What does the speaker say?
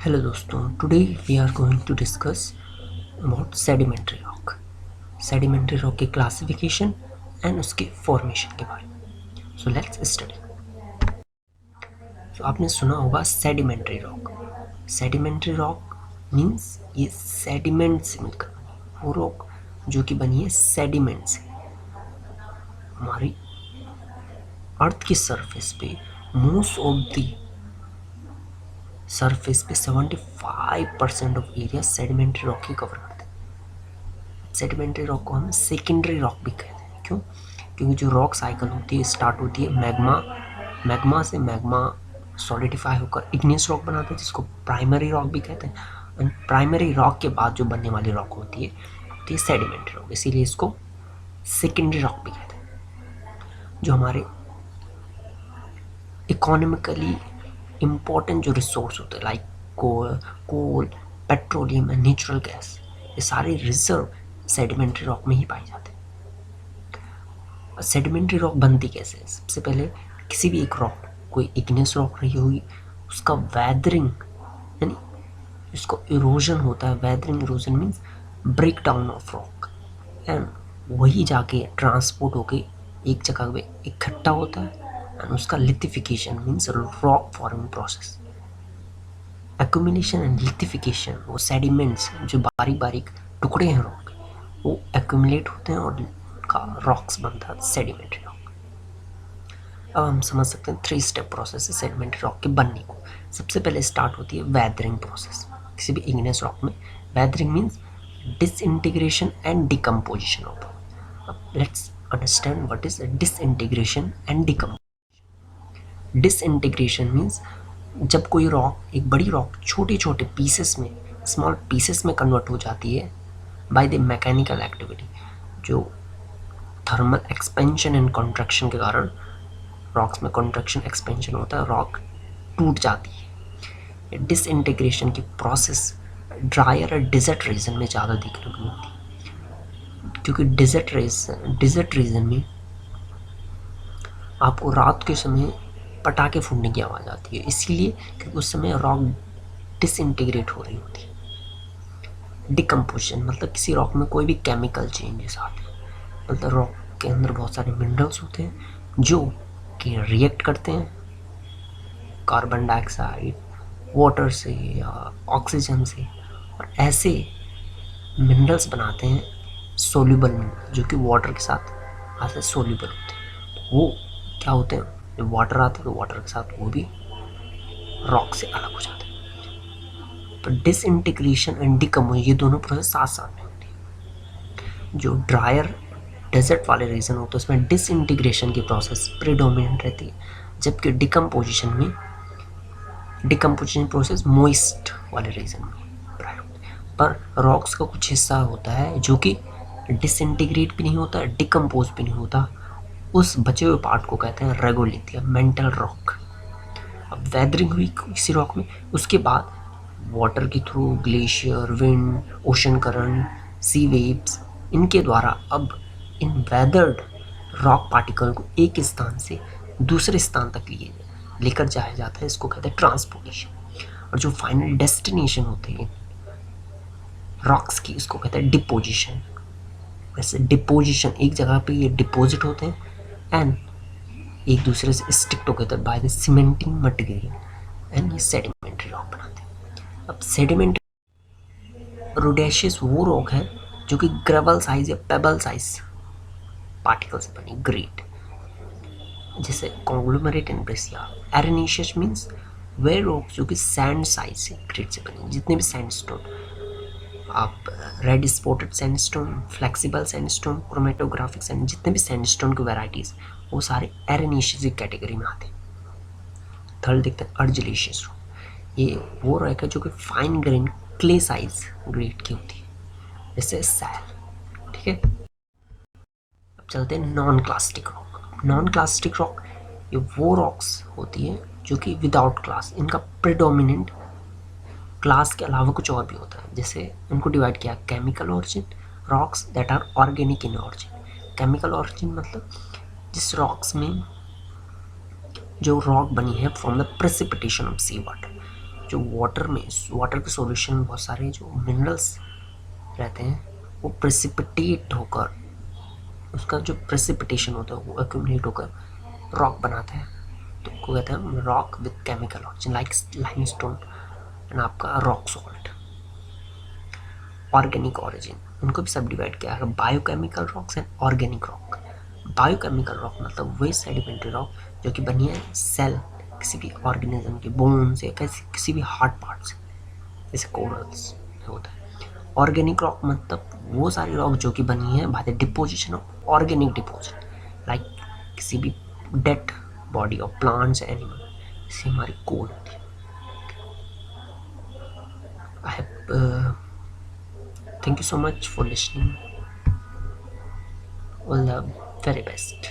Hello दोस्तों, today we are going to discuss about sedimentary rock. Sedimentary rock के classification and उसके formation के बारे में। So let's study. सो आपने सुना होगा sedimentary rock. Sedimentary rock means ये सेडिमेंट से मिलकर बनी है। वो रॉक जो कि बनी है सेडिमेंट से। हमारी अर्थ की सरफेस पे मोस्ट ऑफ द सरफेस पे 75% of area sedimentary rock he cover करते हैं। सेडिमेंट्री रॉक को हम सेकेंडरी रॉक भी कहते हैं। क्यों? क्योंकि जो रॉक साइकिल होती है स्टार्ट होती है मैग्मा से। मैग्मा सॉलिडिफाई होकर इग्नियस रॉक बनाता है, जिसको प्राइमरी रॉक भी कहते हैं। एंड प्राइमरी रॉक के बाद जो बनने वाली रॉक होती है सेडिमेंट्री रॉक, इसीलिए इसको सेकेंडरी रॉक भी कहते हैं। जो हमारे इकोनॉमिकली इम्पोर्टेंट जो रिसोर्स होते हैं like coal, petroleum and natural gas, ये सारे रिजर्व सेडिमेंट्री रॉक में ही पाए जाते हैं। सेडिमेंट्री रॉक बनती कैसे है? सबसे पहले किसी भी एक रॉक, कोई इग्नियस रॉक रही होगी, उसका वेदरिंग यानी इसको इरोजन होता है। Weathering erosion means break down of rock, and वही जाके ट्रांसपोर्ट होके एक जगह पे इकट्ठा होता है। एंड उसका lithification means rock forming process. Accumulation and lithification, वो सेडिमेंट्स जो बारीक बारीक टुकड़े हैं रॉक, वो एक्यूमुलेट होते हैं और का रॉक्स बनता है सेडिमेंट्री रॉक। अब हम समझ सकते हैं 3 स्टेप प्रोसेस है सेडिमेंट्री रॉक के बनने को। सबसे पहले स्टार्ट होती है वेदरिंग प्रोसेस। किसी भी इग्नियस रॉक में weathering means disintegration and decomposition of rock. अब let's understand what is disintegration and decomposition. Disintegration means जब कोई रॉक, एक बड़ी रॉक छोटे छोटे पीसेस में, स्मॉल पीसेस में कन्वर्ट हो जाती है बाय द मैकेनिकल एक्टिविटी, जो थर्मल एक्सपेंशन एंड कॉन्ट्रैक्शन के कारण रॉक्स में कॉन्ट्रैक्शन एक्सपेंशन होता है, रॉक टूट जाती है। डिसइंटीग्रेशन की प्रोसेस ड्रायर और डिजर्ट रीजन में ज़्यादा देखने को मिलती है, क्योंकि डिजर्ट रीजन में आपको रात के समय पटाखे फूटने की आवाज़ आती है, इसीलिए क्योंकि उस समय रॉक डिसइंटीग्रेट हो रही होती है। डिकम्पोजिशन मतलब किसी रॉक में कोई भी केमिकल चेंजेस आते हैं, मतलब रॉक के अंदर बहुत सारे मिनरल्स होते हैं जो कि रिएक्ट करते हैं कार्बन डाइऑक्साइड, वाटर से या ऑक्सीजन से, और ऐसे मिनरल्स बनाते हैं सोल्यूबल मिनरल, जो कि वाटर के साथ आते सोल्यूबल होते हैं। वो क्या होते हैं, जब वाटर आता है तो वाटर के साथ वो भी रॉक से अलग हो जाते हैं। तो डिसइंटीग्रेशन एंड डिकम्पोजिशन ये दोनों प्रोसेस साथ साथ में होती है। जो ड्रायर डेजर्ट वाले रीजन होते हैं उसमें डिसइंटीग्रेशन की प्रोसेस प्रीडोमिनेंट रहती है, जबकि डिकम्पोजिशन प्रोसेस मोइस्ट वाले रीजन में प्रायर होती है। पर रॉक्स का कुछ हिस्सा होता है जो कि डिसइंटीग्रेट भी नहीं होता, डिकम्पोज भी नहीं होता, उस बचे हुए पार्ट को कहते हैं रेगोलिथिया, मेंटल रॉक। अब वेदरिंग हुई किसी रॉक में, उसके बाद वाटर के through, glacier, wind, ocean current, sea waves, इनके द्वारा अब इन वेदर्ड रॉक पार्टिकल को एक स्थान से दूसरे स्थान तक लेकर जाया जाता है। इसको कहते हैं ट्रांसपोर्टेशन। और जो फाइनल डेस्टिनेशन होते हैं रॉक्स की, इसको कहते हैं डिपोजिशन। वैसे डिपोजिशन एक जगह पे ये डिपोजिट होते हैं एंड एक दूसरे से stick together by the cementing material, and ये सेडिमेंट्री रॉक बनाते हैं। अब सेडिमेंट्री रोडेशियस वो रॉक है जो कि ग्रेवल साइज या पेबल साइज पार्टिकल से बनी, ग्रेट, जैसे conglomerate and breccia. Arenaceous means वे रॉक जो कि सैंड साइज से, ग्रेट से बनी। जितने भी सैंडस्टोन, आप red spotted sandstone, flexible sandstone, chromatographic sand, जितने भी सैंडस्टोन की वैराइटीज वो सारे एरेनिशियस की कैटेगरी में आते हैं। थर्ड देखते हैं अर्जिलेशियस रॉक। ये वो रॉक है जो कि fine grain clay size grade की होती है, जैसे सैल। ठीक है, अब चलते हैं non clastic rock. Non clastic rock ये वो रॉक्स होती है जो कि विदाउट क्लास, इनका प्रेडोमिनेंट क्लास के अलावा कुछ और भी होता है। जैसे उनको डिवाइड किया chemical origin, rocks that are organic in origin. Chemical origin मतलब जिस रॉक्स में जो रॉक बनी है from the precipitation of sea water, जो वाटर के सॉल्यूशन में बहुत सारे जो मिनरल्स रहते हैं वो प्रेसिपिटेट होकर, उसका जो प्रेसिपिटेशन होता है वो एक्यूमुलेट होकर रॉक बनाता है। तो उसको कहते हैं rock with chemical origin, like limestone and आपका रॉक सॉल्ट। ऑर्गेनिक ऑरिजिन, उनको भी सब डिवाइड किया है, biochemical rocks and organic rock. Biochemical rock मतलब वही सेडिमेंट्री रॉक जो कि बनी है सेल, किसी भी ऑर्गेनिज्म के बोन से, किसी भी हार्ड पार्ट से, जैसे कोरल्स होता है। ऑर्गेनिक रॉक मतलब वो सारी रॉक जो कि बनी है by the deposition of organic deposit, like किसी भी dead body of plants animal, जैसे हमारी कोल होती है। I have thank you so much for listening. All the very best.